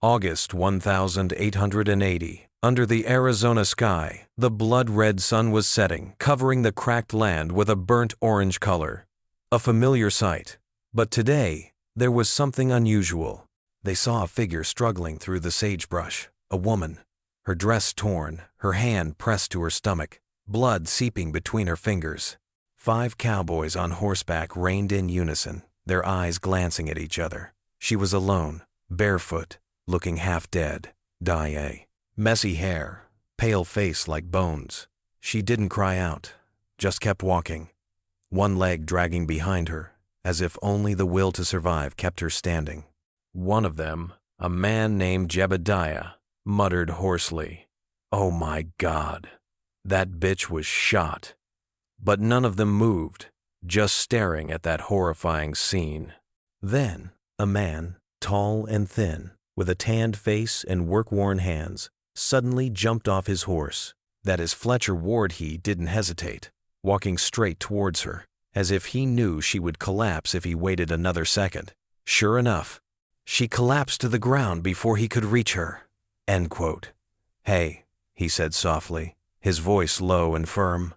August 1880. Under the Arizona sky, the blood-red sun was setting, covering the cracked land with a burnt orange color. A familiar sight. But today, there was something unusual. They saw a figure struggling through the sagebrush, a woman, her dress torn, her hand pressed to her stomach, blood seeping between her fingers. 5 cowboys on horseback reined in unison, their eyes glancing at each other. She was alone, barefoot, looking half dead, die. Messy hair, pale face like bones. She didn't cry out, just kept walking, one leg dragging behind her, as if only the will to survive kept her standing. One of them, a man named Jebediah, muttered hoarsely, "Oh my God, that bitch was shot." But none of them moved, just staring at that horrifying scene. Then, a man, tall and thin, with a tanned face and work-worn hands, suddenly jumped off his horse. That is, Fletcher Ward. He didn't hesitate, walking straight towards her, as if he knew she would collapse if he waited another second. Sure enough, she collapsed to the ground before he could reach her. End quote. "Hey," he said softly, his voice low and firm.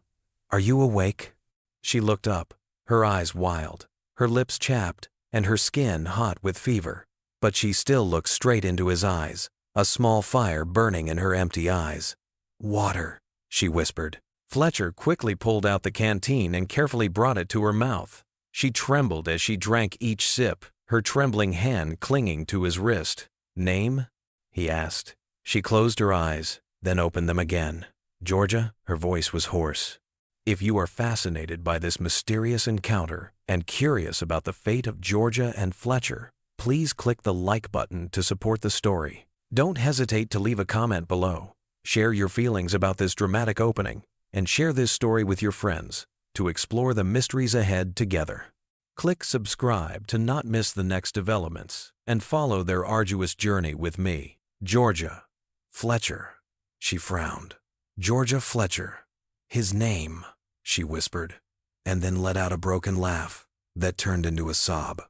"Are you awake?" She looked up, her eyes wild, her lips chapped, and her skin hot with fever. But she still looked straight into his eyes, a small fire burning in her empty eyes. "Water," she whispered. Fletcher quickly pulled out the canteen and carefully brought it to her mouth. She trembled as she drank each sip, her trembling hand clinging to his wrist. "Name?" he asked. She closed her eyes, then opened them again. "Georgia," her voice was hoarse. "If you are fascinated by this mysterious encounter and curious about the fate of Georgia and Fletcher, please click the like button to support the story. Don't hesitate to leave a comment below. Share your feelings about this dramatic opening, and share this story with your friends to explore the mysteries ahead together. Click subscribe to not miss the next developments and follow their arduous journey with me. Georgia Fletcher. She frowned. Georgia Fletcher. His name, she whispered, and then let out a broken laugh that turned into a sob.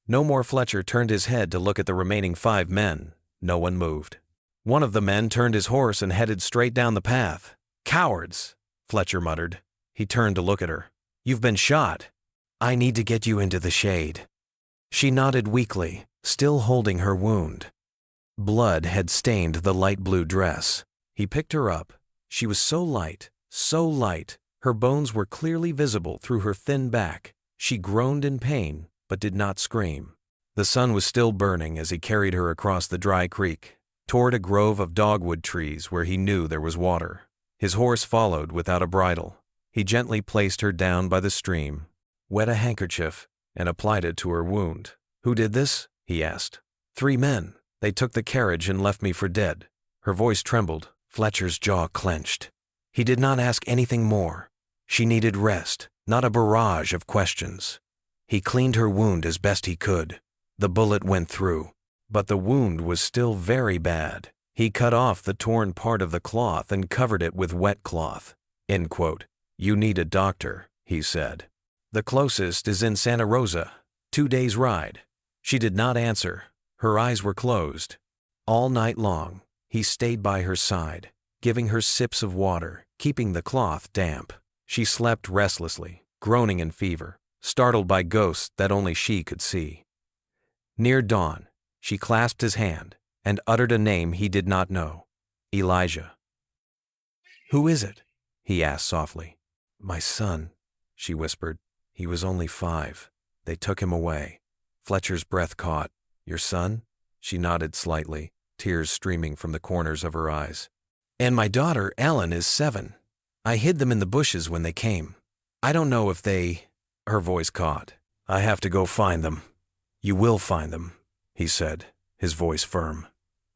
No more. Fletcher turned his head to look at the remaining 5 men. No one moved. One of the men turned his horse and headed straight down the path. "Cowards," Fletcher muttered. He turned to look at her. "You've been shot. I need to get you into the shade." She nodded weakly, still holding her wound. Blood had stained the light blue dress. He picked her up. She was so light, her bones were clearly visible through her thin back. She groaned in pain, but did not scream. The sun was still burning as he carried her across the dry creek, toward a grove of dogwood trees where he knew there was water. His horse followed without a bridle. He gently placed her down by the stream, wet a handkerchief, and applied it to her wound. "Who did this?" he asked. 3 men. They took the carriage and left me for dead." Her voice trembled. Fletcher's jaw clenched. He did not ask anything more. She needed rest, not a barrage of questions. He cleaned her wound as best he could. The bullet went through, but the wound was still very bad. He cut off the torn part of the cloth and covered it with wet cloth. End quote. "You need a doctor," he said. "The closest is in Santa Rosa, 2 days' ride." She did not answer. Her eyes were closed. All night long, he stayed by her side, giving her sips of water, keeping the cloth damp. She slept restlessly, groaning in fever, startled by ghosts that only she could see. Near dawn, she clasped his hand and uttered a name he did not know. "Elijah." "Who is it?" he asked softly. "My son," she whispered. "He was only 5. They took him away." Fletcher's breath caught. "Your son?" She nodded slightly, tears streaming from the corners of her eyes. "And my daughter, Ellen, is 7. I hid them in the bushes when they came. I don't know if they—" Her voice caught. "I have to go find them." "You will find them," he said, his voice firm.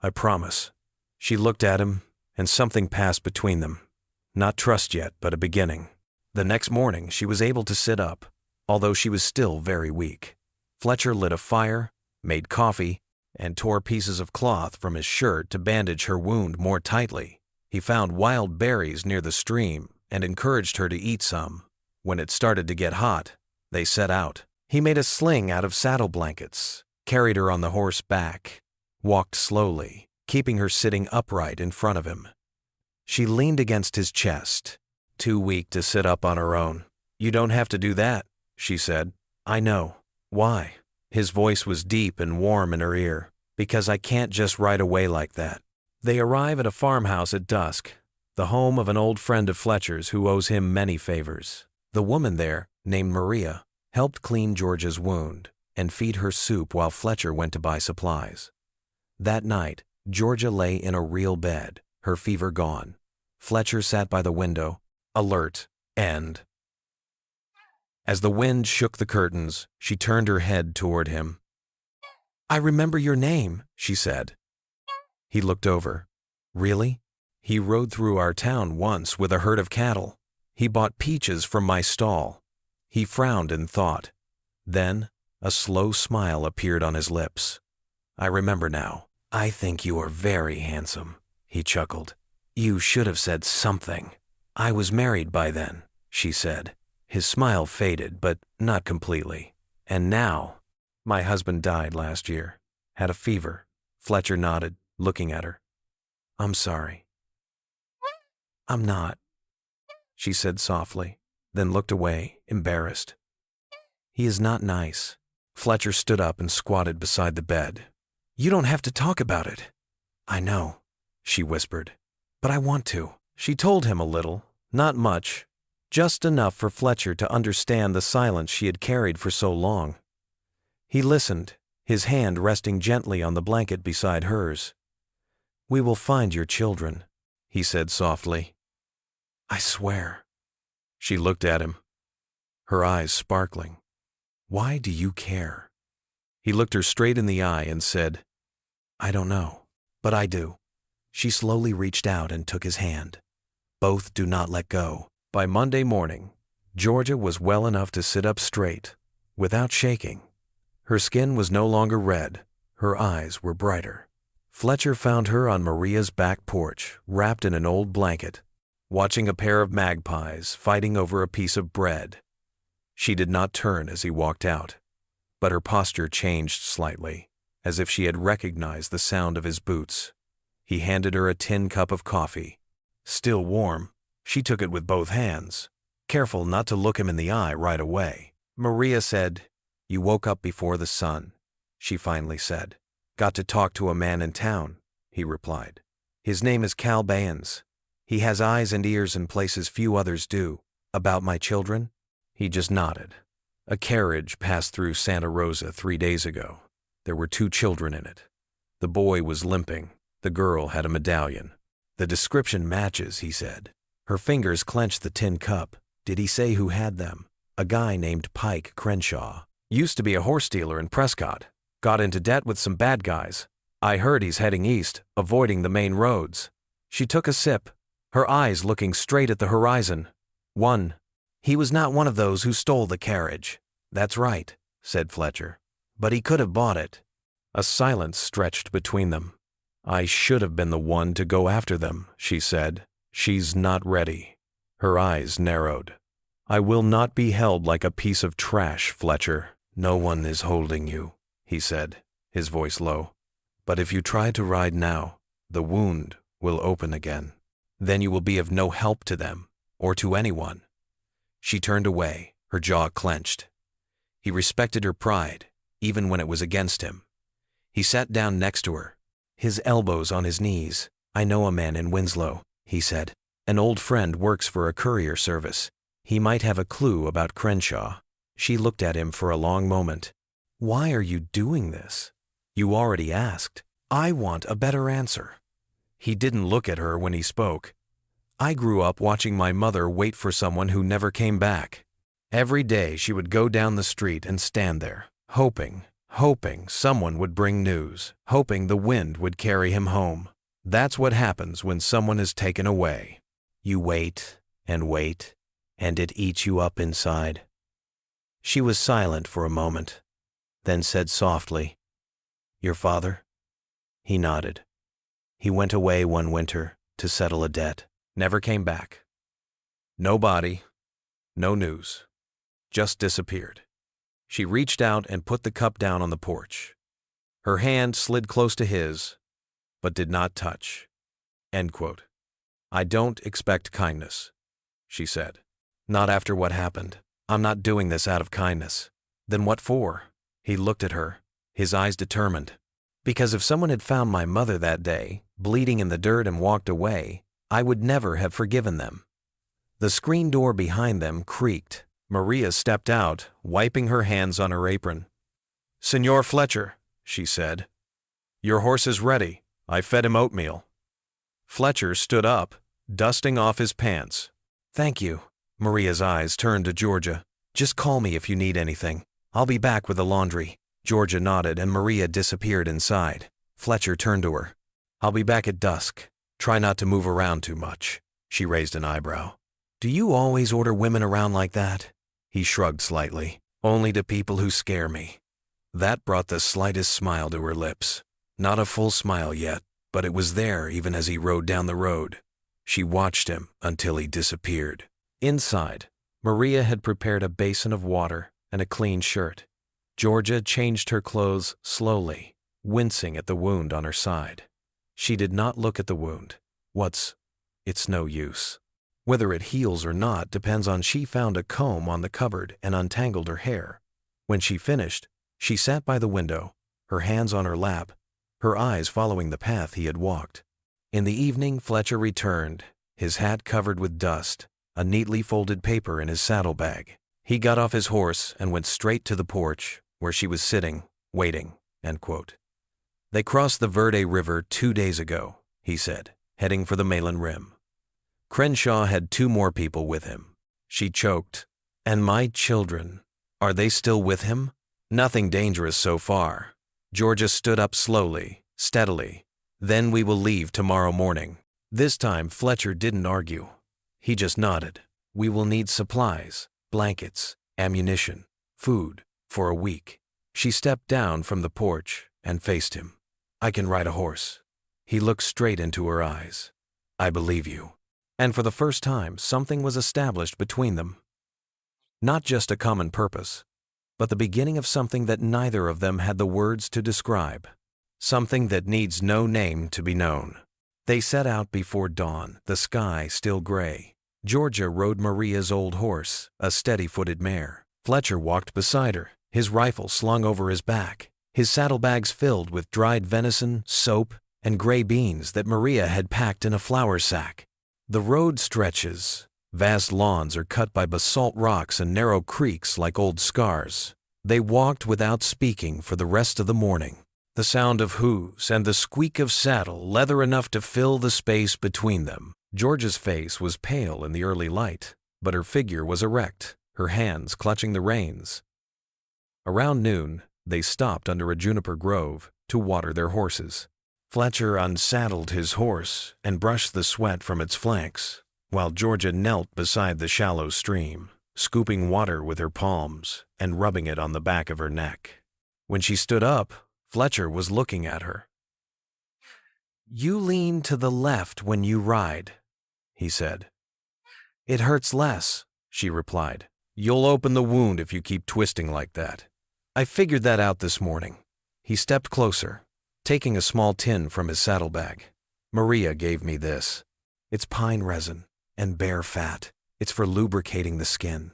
"I promise." She looked at him, and something passed between them. Not trust yet, but a beginning. The next morning, she was able to sit up, although she was still very weak. Fletcher lit a fire, made coffee, and tore pieces of cloth from his shirt to bandage her wound more tightly. He found wild berries near the stream and encouraged her to eat some. When it started to get hot, they set out. He made a sling out of saddle blankets, carried her on the horse back. walked slowly, keeping her sitting upright in front of him. She leaned against his chest, too weak to sit up on her own. "You don't have to do that," she said. "I know." "Why?" His voice was deep and warm in her ear. "Because I can't just ride away like that." They arrive at a farmhouse at dusk, the home of an old friend of Fletcher's who owes him many favors. The woman there, named Maria, helped clean Georgia's wound and feed her soup while Fletcher went to buy supplies. That night, Georgia lay in a real bed, her fever gone. Fletcher sat by the window, alert, and as the wind shook the curtains, she turned her head toward him. "I remember your name," she said. He looked over. "Really? He rode through our town once with a herd of cattle. He bought peaches from my stall." He frowned in thought. Then, a slow smile appeared on his lips. "I remember now. I think you are very handsome," he chuckled. "You should have said something." "I was married by then," she said. His smile faded, but not completely. "And now?" "My husband died last year. Had a fever." Fletcher nodded, looking at her. "I'm sorry." "I'm not," she said softly, then looked away, embarrassed. "He is not nice." Fletcher stood up and squatted beside the bed. "You don't have to talk about it." "I know," she whispered. "But I want to." She told him a little, not much, just enough for Fletcher to understand the silence she had carried for so long. He listened, his hand resting gently on the blanket beside hers. "We will find your children," he said softly. "I swear." She looked at him, her eyes sparkling. "Why do you care?" He looked her straight in the eye and said, "I don't know, but I do." She slowly reached out and took his hand. Both do not let go. By Monday morning, Georgia was well enough to sit up straight, without shaking. Her skin was no longer red, her eyes were brighter. Fletcher found her on Maria's back porch, wrapped in an old blanket, watching a pair of magpies fighting over a piece of bread. She did not turn as he walked out, but her posture changed slightly, as if she had recognized the sound of his boots. He handed her a tin cup of coffee. Still warm, she took it with both hands, careful not to look him in the eye right away. Maria said, "You woke up before the sun," she finally said. "Got to talk to a man in town," he replied. "His name is Cal Baynes. He has eyes and ears in places few others do. About my children?" He just nodded. "A carriage passed through Santa Rosa 3 days ago. There were 2 children in it. The boy was limping. The girl had a medallion." "The description matches," he said. Her fingers clenched the tin cup. "Did he say who had them?" "A guy named Pike Crenshaw. Used to be a horse dealer in Prescott. Got into debt with some bad guys. I heard he's heading east, avoiding the main roads." She took a sip, her eyes looking straight at the horizon. He was not one of those who stole the carriage." "That's right," said Fletcher. "But he could have bought it." A silence stretched between them. "I should have been the one to go after them," she said. "She's not ready." Her eyes narrowed. "I will not be held like a piece of trash, Fletcher." "No one is holding you," he said, his voice low. "But if you try to ride now, the wound will open again. Then you will be of no help to them, or to anyone." She turned away, her jaw clenched. He respected her pride, even when it was against him. He sat down next to her, his elbows on his knees. "I know a man in Winslow," he said. "An old friend works for a courier service. He might have a clue about Crenshaw." She looked at him for a long moment. "Why are you doing this?" "You already asked." "I want a better answer." He didn't look at her when he spoke. "I grew up watching my mother wait for someone who never came back. Every day she would go down the street and stand there, hoping someone would bring news, hoping the wind would carry him home. That's what happens when someone is taken away. You wait, and it eats you up inside." She was silent for a moment, then said softly, "Your father?" He nodded. "He went away one winter to settle a debt. Never came back. No body, no news. Just disappeared." She reached out and put the cup down on the porch. Her hand slid close to his, but did not touch. End quote. I don't expect kindness, she said. Not after what happened. I'm not doing this out of kindness. Then what for? He looked at her, his eyes determined. Because if someone had found my mother that day, bleeding in the dirt and walked away, I would never have forgiven them. The screen door behind them creaked. Maria stepped out, wiping her hands on her apron. "Senor Fletcher," she said. "Your horse is ready. I fed him oatmeal." Fletcher stood up, dusting off his pants. "Thank you." Maria's eyes turned to Georgia. "Just call me if you need anything. I'll be back with the laundry." Georgia nodded and Maria disappeared inside. Fletcher turned to her. "I'll be back at dusk. Try not to move around too much." She raised an eyebrow. "Do you always order women around like that?" He shrugged slightly. "Only to people who scare me." That brought the slightest smile to her lips. Not a full smile yet, but it was there even as he rode down the road. She watched him until he disappeared. Inside, Maria had prepared a basin of water and a clean shirt. Georgia changed her clothes slowly, wincing at the wound on her side. She did not look at the wound. It's no use. Whether it heals or not depends on. She found a comb on the cupboard and untangled her hair. When she finished, she sat by the window, her hands on her lap, her eyes following the path he had walked. In the evening, Fletcher returned, his hat covered with dust, a neatly folded paper in his saddlebag. He got off his horse and went straight to the porch, where she was sitting, waiting. End quote. "They crossed the Verde River 2 days ago," he said, heading for the Malin Rim. "Crenshaw had 2 more people with him." She choked. "And my children, are they still with him?" "Nothing dangerous so far." Georgia stood up slowly, steadily. "Then we will leave tomorrow morning." This time Fletcher didn't argue. He just nodded. "We will need supplies, blankets, ammunition, food, for a week." She stepped down from the porch and faced him. "I can ride a horse." He looked straight into her eyes. "I believe you." And for the first time, something was established between them. Not just a common purpose, but the beginning of something that neither of them had the words to describe. Something that needs no name to be known. They set out before dawn, the sky still gray. Georgia rode Maria's old horse, a steady-footed mare. Fletcher walked beside her, his rifle slung over his back, his saddlebags filled with dried venison, soap, and gray beans that Maria had packed in a flour sack. The road stretches. Vast lawns are cut by basalt rocks and narrow creeks like old scars. They walked without speaking for the rest of the morning. The sound of hooves and the squeak of saddle, leather enough to fill the space between them. Georgia's face was pale in the early light, but her figure was erect, her hands clutching the reins. Around noon, they stopped under a juniper grove to water their horses. Fletcher unsaddled his horse and brushed the sweat from its flanks, while Georgia knelt beside the shallow stream, scooping water with her palms and rubbing it on the back of her neck. When she stood up, Fletcher was looking at her. "You lean to the left when you ride," he said. "It hurts less," she replied. "You'll open the wound if you keep twisting like that. I figured that out this morning." He stepped closer, taking a small tin from his saddlebag. "Maria gave me this. It's pine resin and bear fat. It's for lubricating the skin."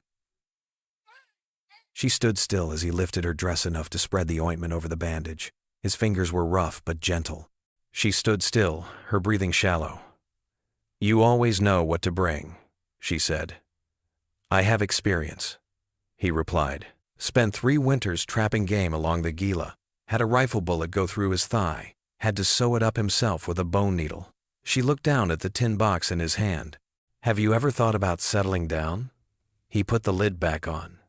She stood still as he lifted her dress enough to spread the ointment over the bandage. His fingers were rough but gentle. She stood still, her breathing shallow. "You always know what to bring," she said. "I have experience," he replied. "Spent 3 winters trapping game along the Gila. Had a rifle bullet go through his thigh. Had to sew it up himself with a bone needle." She looked down at the tin box in his hand. "Have you ever thought about settling down?" He put the lid back on.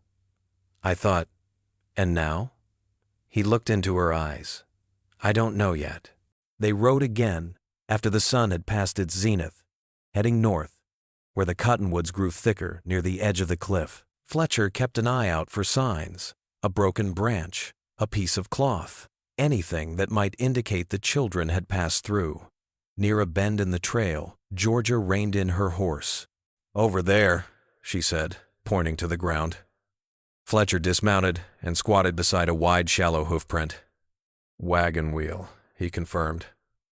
"I thought, and now?" He looked into her eyes. "I don't know yet." They rode again after the sun had passed its zenith, heading north, where the cottonwoods grew thicker near the edge of the cliff. Fletcher kept an eye out for signs, a broken branch, a piece of cloth, anything that might indicate the children had passed through. Near a bend in the trail, Georgia reined in her horse. "Over there," she said, pointing to the ground. Fletcher dismounted and squatted beside a wide, shallow hoofprint. Wagon wheel, he confirmed.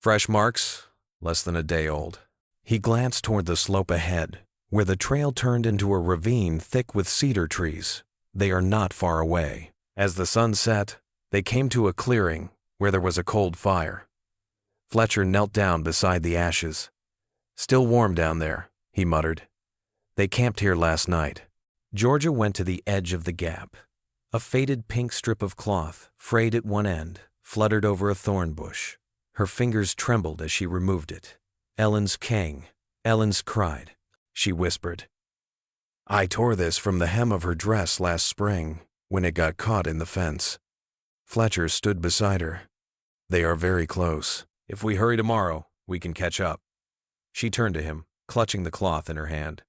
Fresh marks, less than a day old. He glanced toward the slope ahead, where the trail turned into a ravine thick with cedar trees. They are not far away. As the sun set, they came to a clearing where there was a cold fire. Fletcher knelt down beside the ashes. Still warm down there, he muttered. They camped here last night. Georgia went to the edge of the gap. A faded pink strip of cloth, frayed at one end, fluttered over a thorn bush. Her fingers trembled as she removed it. Ellen's king, Ellen's cried, she whispered. I tore this from the hem of her dress last spring when it got caught in the fence. Fletcher stood beside her. They are very close. If we hurry tomorrow, we can catch up. She turned to him, clutching the cloth in her hand.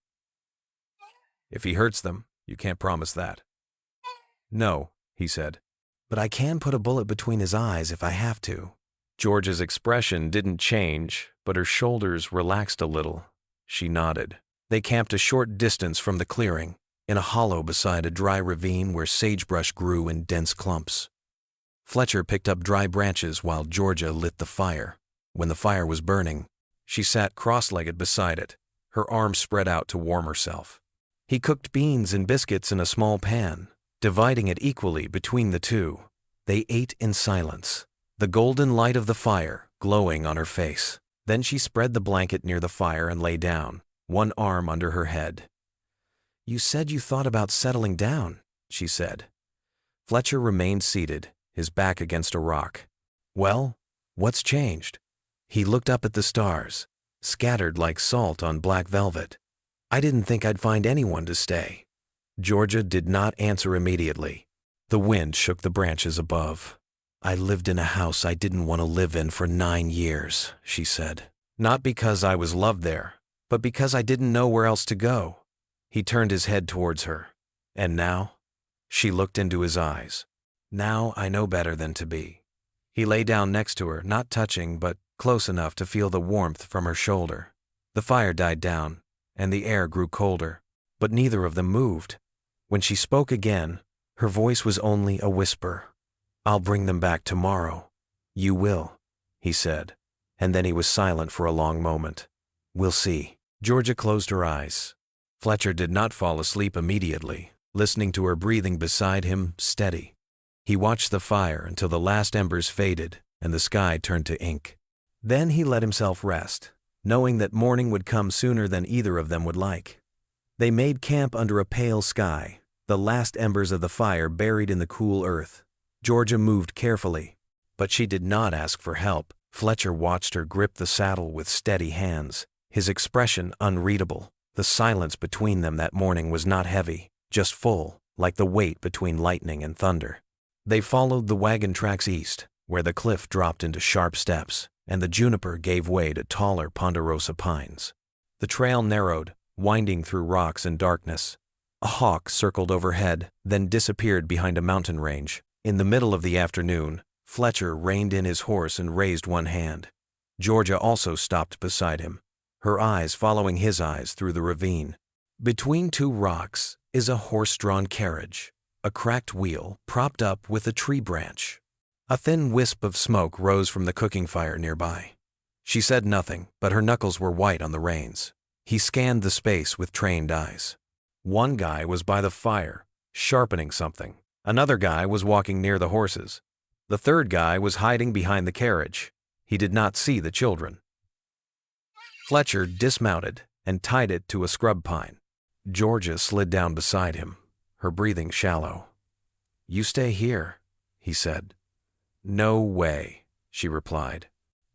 If he hurts them, you can't promise that. No, he said. But I can put a bullet between his eyes if I have to. George's expression didn't change, but her shoulders relaxed a little. She nodded. They camped a short distance from the clearing, in a hollow beside a dry ravine where sagebrush grew in dense clumps. Fletcher picked up dry branches while Georgia lit the fire. When the fire was burning, she sat cross-legged beside it, her arms spread out to warm herself. He cooked beans and biscuits in a small pan, dividing it equally between the two. They ate in silence, the golden light of the fire glowing on her face. Then she spread the blanket near the fire and lay down, one arm under her head. You said you thought about settling down, she said. Fletcher remained seated, his back against a rock. Well, what's changed? He looked up at the stars, scattered like salt on black velvet. I didn't think I'd find anyone to stay. Georgia did not answer immediately. The wind shook the branches above. I lived in a house I didn't want to live in for 9 years, she said. Not because I was loved there, but because I didn't know where else to go. He turned his head towards her. And now? She looked into his eyes. Now I know better than to be. He lay down next to her, not touching, but close enough to feel the warmth from her shoulder. The fire died down, and the air grew colder, but neither of them moved. When she spoke again, her voice was only a whisper. I'll bring them back tomorrow. You will, he said, and then he was silent for a long moment. We'll see. Georgia closed her eyes. Fletcher did not fall asleep immediately, listening to her breathing beside him, steady. He watched the fire until the last embers faded and the sky turned to ink. Then he let himself rest, knowing that morning would come sooner than either of them would like. They made camp under a pale sky, the last embers of the fire buried in the cool earth. Georgia moved carefully, but she did not ask for help. Fletcher watched her grip the saddle with steady hands, his expression unreadable. The silence between them that morning was not heavy, just full, like the weight between lightning and thunder. They followed the wagon tracks east, where the cliff dropped into sharp steps, and the juniper gave way to taller ponderosa pines. The trail narrowed, winding through rocks and darkness. A hawk circled overhead, then disappeared behind a mountain range. In the middle of the afternoon, Fletcher reined in his horse and raised one hand. Georgia also stopped beside him, her eyes following his eyes through the ravine. Between two rocks is a horse-drawn carriage, a cracked wheel propped up with a tree branch. A thin wisp of smoke rose from the cooking fire nearby. She said nothing, but her knuckles were white on the reins. He scanned the space with trained eyes. One guy was by the fire, sharpening something. Another guy was walking near the horses. The third guy was hiding behind the carriage. He did not see the children. Fletcher dismounted and tied it to a scrub pine. Georgia slid down beside him, her breathing shallow. You stay here, he said. No way, she replied.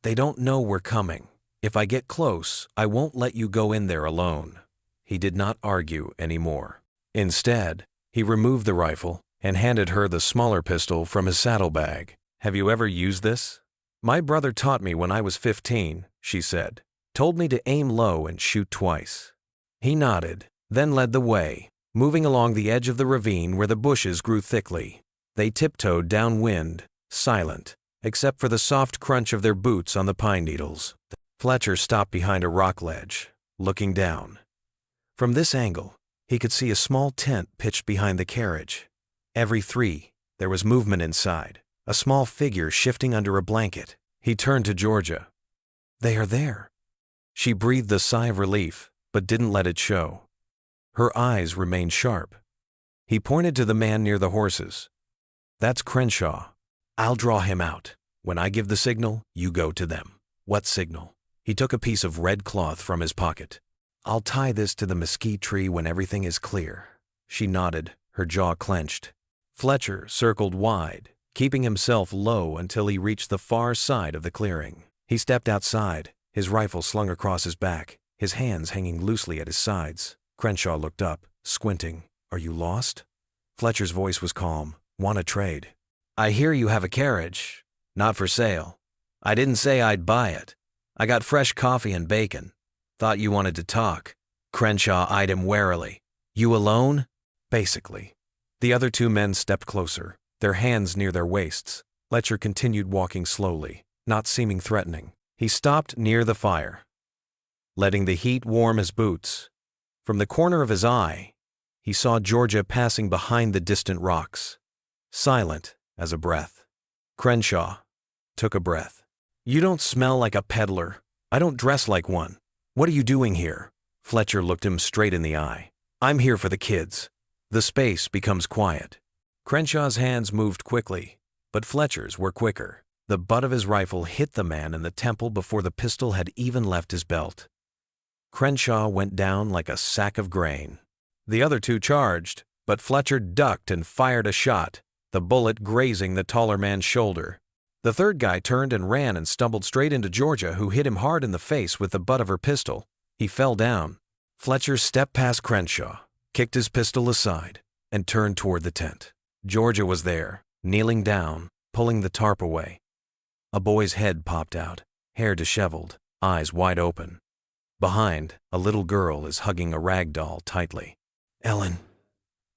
They don't know we're coming. If I get close, I won't let you go in there alone. He did not argue anymore. Instead, he removed the rifle and handed her the smaller pistol from his saddlebag. Have you ever used this? My brother taught me when I was 15, she said. Told me to aim low and shoot twice. He nodded, then led the way, moving along the edge of the ravine where the bushes grew thickly. They tiptoed downwind, silent, except for the soft crunch of their boots on the pine needles. Fletcher stopped behind a rock ledge, looking down. From this angle, he could see a small tent pitched behind the carriage. Every 3, there was movement inside, a small figure shifting under a blanket. He turned to Georgia. "They are there." She breathed a sigh of relief, but didn't let it show. Her eyes remained sharp. He pointed to the man near the horses. "That's Crenshaw. I'll draw him out. When I give the signal, you go to them." "What signal?" He took a piece of red cloth from his pocket. "I'll tie this to the mesquite tree when everything is clear." She nodded, her jaw clenched. Fletcher circled wide, keeping himself low until he reached the far side of the clearing. He stepped outside, his rifle slung across his back, his hands hanging loosely at his sides. Crenshaw looked up, squinting. "Are you lost?" Fletcher's voice was calm. "Want to trade?" "I hear you have a carriage. Not for sale. I didn't say I'd buy it. I got fresh coffee and bacon. Thought you wanted to talk." Crenshaw eyed him warily. "You alone?" "Basically." The other two men stepped closer, their hands near their waists. Fletcher continued walking slowly, not seeming threatening. He stopped near the fire, letting the heat warm his boots. From the corner of his eye, he saw Georgia passing behind the distant rocks, silent as a breath. Crenshaw took a breath. "You don't smell like a peddler. I don't dress like one. What are you doing here?" Fletcher looked him straight in the eye. "I'm here for the kids." The space becomes quiet. Crenshaw's hands moved quickly, but Fletcher's were quicker. The butt of his rifle hit the man in the temple before the pistol had even left his belt. Crenshaw went down like a sack of grain. The other two charged, but Fletcher ducked and fired a shot, the bullet grazing the taller man's shoulder. The third guy turned and ran and stumbled straight into Georgia, who hit him hard in the face with the butt of her pistol. He fell down. Fletcher stepped past Crenshaw, kicked his pistol aside, and turned toward the tent. Georgia was there, kneeling down, pulling the tarp away. A boy's head popped out, hair disheveled, eyes wide open. Behind, a little girl is hugging a rag doll tightly. "Ellen,"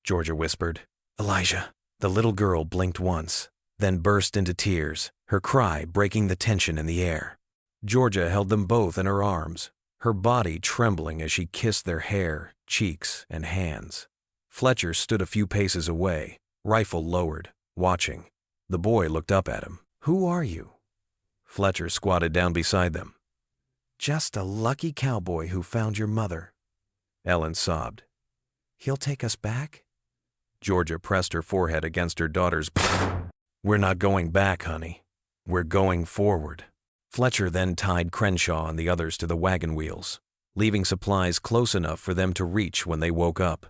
Georgia whispered. "Elijah." The little girl blinked once, then burst into tears, her cry breaking the tension in the air. Georgia held them both in her arms, her body trembling as she kissed their hair, cheeks, and hands. Fletcher stood a few paces away, rifle lowered, watching. The boy looked up at him. "Who are you?" Fletcher squatted down beside them. "Just a lucky cowboy who found your mother." Ellen sobbed. "He'll take us back?" Georgia pressed her forehead against her daughter's. "We're not going back, honey. We're going forward." Fletcher then tied Crenshaw and the others to the wagon wheels, leaving supplies close enough for them to reach when they woke up.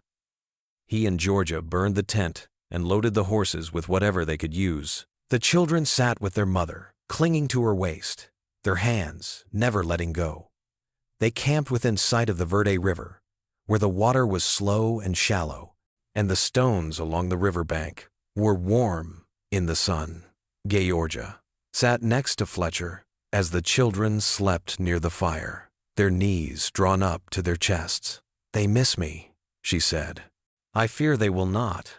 He and Georgia burned the tent and loaded the horses with whatever they could use. The children sat with their mother, clinging to her waist, their hands never letting go. They camped within sight of the Verde River, where the water was slow and shallow, and the stones along the riverbank were warm in the sun. Georgia sat next to Fletcher as the children slept near the fire, their knees drawn up to their chests. "They miss me," she said. "I fear they will not.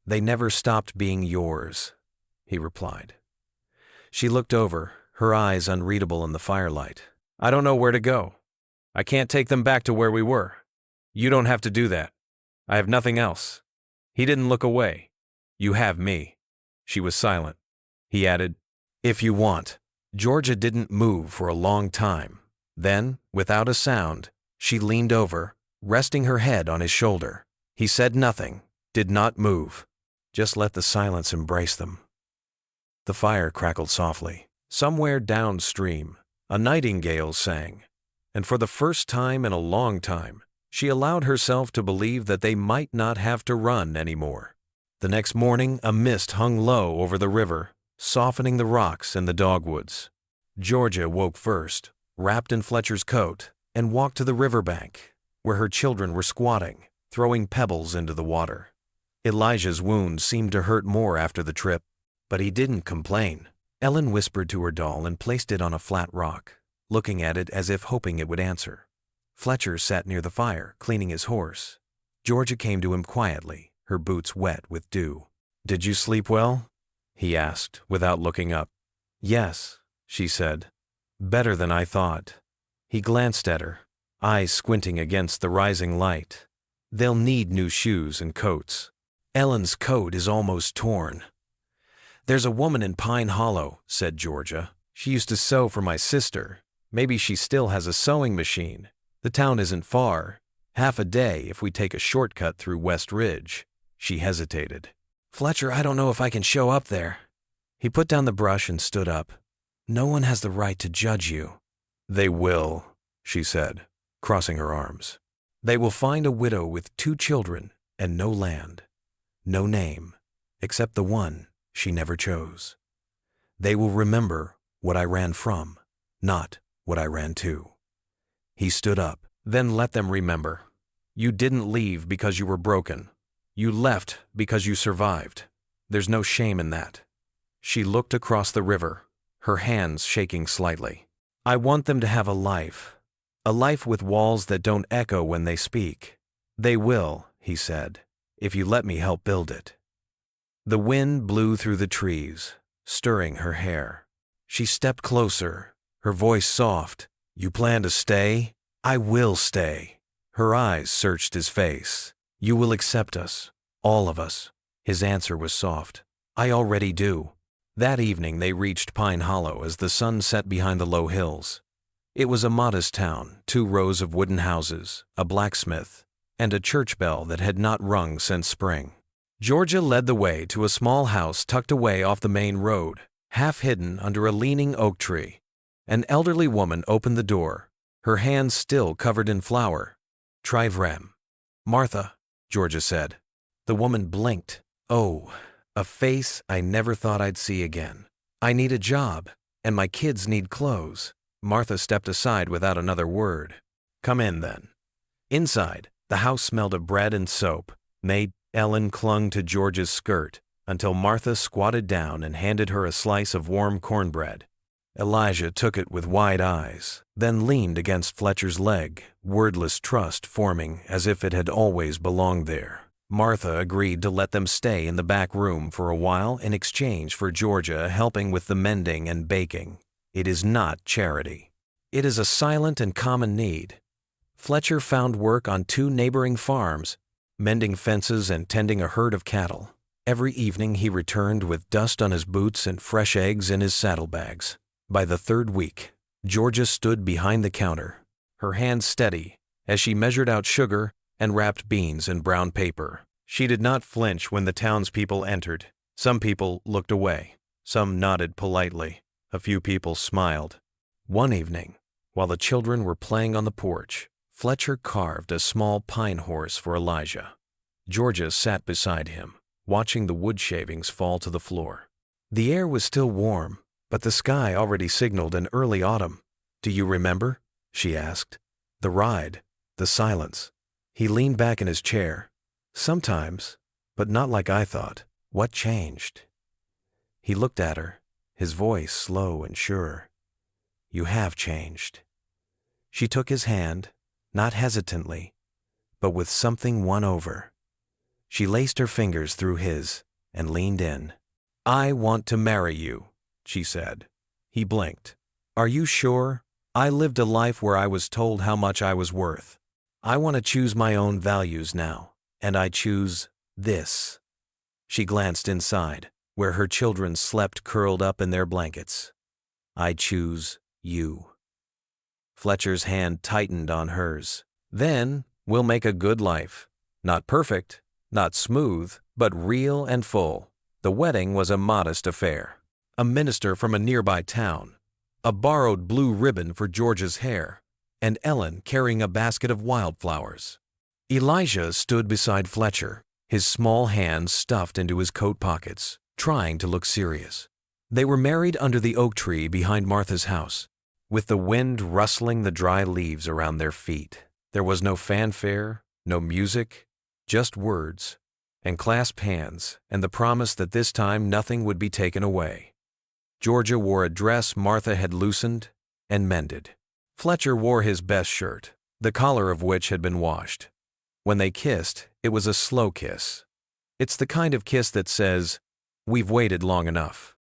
They never stopped being yours," he replied. She looked over, her eyes unreadable in the firelight. "I don't know where to go. I can't take them back to where we were. You don't have to do that. I have nothing else." He didn't look away. "You have me." She was silent. He added, "If you want." Georgia didn't move for a long time. Then, without a sound, she leaned over, resting her head on his shoulder. He said nothing, did not move. Just let the silence embrace them. The fire crackled softly. Somewhere downstream, a nightingale sang, and for the first time in a long time, she allowed herself to believe that they might not have to run anymore. The next morning, a mist hung low over the river, softening the rocks and the dogwoods. Georgia woke first, wrapped in Fletcher's coat, and walked to the riverbank, where her children were squatting, throwing pebbles into the water. Elijah's wound seemed to hurt more after the trip, but he didn't complain. Ellen whispered to her doll and placed it on a flat rock, looking at it as if hoping it would answer. Fletcher sat near the fire, cleaning his horse. Georgia came to him quietly, her boots wet with dew. "Did you sleep well?" he asked, without looking up. "Yes," she said. "Better than I thought." He glanced at her, eyes squinting against the rising light. "They'll need new shoes and coats. Ellen's coat is almost torn." "There's a woman in Pine Hollow," said Georgia. "She used to sew for my sister. Maybe she still has a sewing machine. The town isn't far. Half a day if we take a shortcut through West Ridge." She hesitated. "Fletcher, I don't know if I can show up there." He put down the brush and stood up. "No one has the right to judge you." "They will," she said, crossing her arms. "They will find a widow with 2 children and no land, no name, except the one she never chose. They will remember what I ran from, not what I ran to." He stood up. "Then let them remember. You didn't leave because you were broken. You left because you survived. There's no shame in that." She looked across the river, her hands shaking slightly. "I want them to have a life with walls that don't echo when they speak. They will," he said, "if you let me help build it." The wind blew through the trees, stirring her hair. She stepped closer, her voice soft. "You plan to stay?" "I will stay." Her eyes searched his face. "You will accept us, all of us." His answer was soft. "I already do." That evening they reached Pine Hollow as the sun set behind the low hills. It was a modest town, 2 rows of wooden houses, a blacksmith, and a church bell that had not rung since spring. Georgia led the way to a small house tucked away off the main road, half hidden under a leaning oak tree. An elderly woman opened the door, her hands still covered in flour. "Try vrem." "Martha," Georgia said. The woman blinked. "Oh, a face I never thought I'd see again. I need a job, and my kids need clothes." Martha stepped aside without another word. "Come in, then." Inside, the house smelled of bread and soap. Ellen clung to Georgia's skirt until Martha squatted down and handed her a slice of warm cornbread. Elijah took it with wide eyes, then leaned against Fletcher's leg, wordless trust forming as if it had always belonged there. Martha agreed to let them stay in the back room for a while in exchange for Georgia helping with the mending and baking. It is not charity. It is a silent and common need. Fletcher found work on 2 neighboring farms, mending fences and tending a herd of cattle. Every evening he returned with dust on his boots and fresh eggs in his saddlebags. By the 3rd week, Georgia stood behind the counter, her hands steady as she measured out sugar and wrapped beans in brown paper. She did not flinch when the townspeople entered. Some people looked away. Some nodded politely. A few people smiled. One evening, while the children were playing on the porch, Fletcher carved a small pine horse for Elijah. Georgia sat beside him, watching the wood shavings fall to the floor. The air was still warm, but the sky already signaled an early autumn. "Do you remember?" she asked. "The ride, the silence." He leaned back in his chair. "Sometimes, but not like I thought." "What changed?" He looked at her, his voice slow and sure. "You have changed." She took his hand, not hesitantly, but with something won over. She laced her fingers through his and leaned in. "I want to marry you," she said. He blinked. "Are you sure? I lived a life where I was told how much I was worth. I want to choose my own values now, and I choose this." She glanced inside, where her children slept curled up in their blankets. "I choose you." Fletcher's hand tightened on hers. "Then we'll make a good life. Not perfect, not smooth, but real and full." The wedding was a modest affair. A minister from a nearby town, a borrowed blue ribbon for Georgia's hair, and Ellen carrying a basket of wildflowers. Elijah stood beside Fletcher, his small hands stuffed into his coat pockets, trying to look serious. They were married under the oak tree behind Martha's house, with the wind rustling the dry leaves around their feet. There was no fanfare, no music, just words, and clasped hands, and the promise that this time nothing would be taken away. Georgia wore a dress Martha had loosened and mended. Fletcher wore his best shirt, the collar of which had been washed. When they kissed, it was a slow kiss. It's the kind of kiss that says, "We've waited long enough."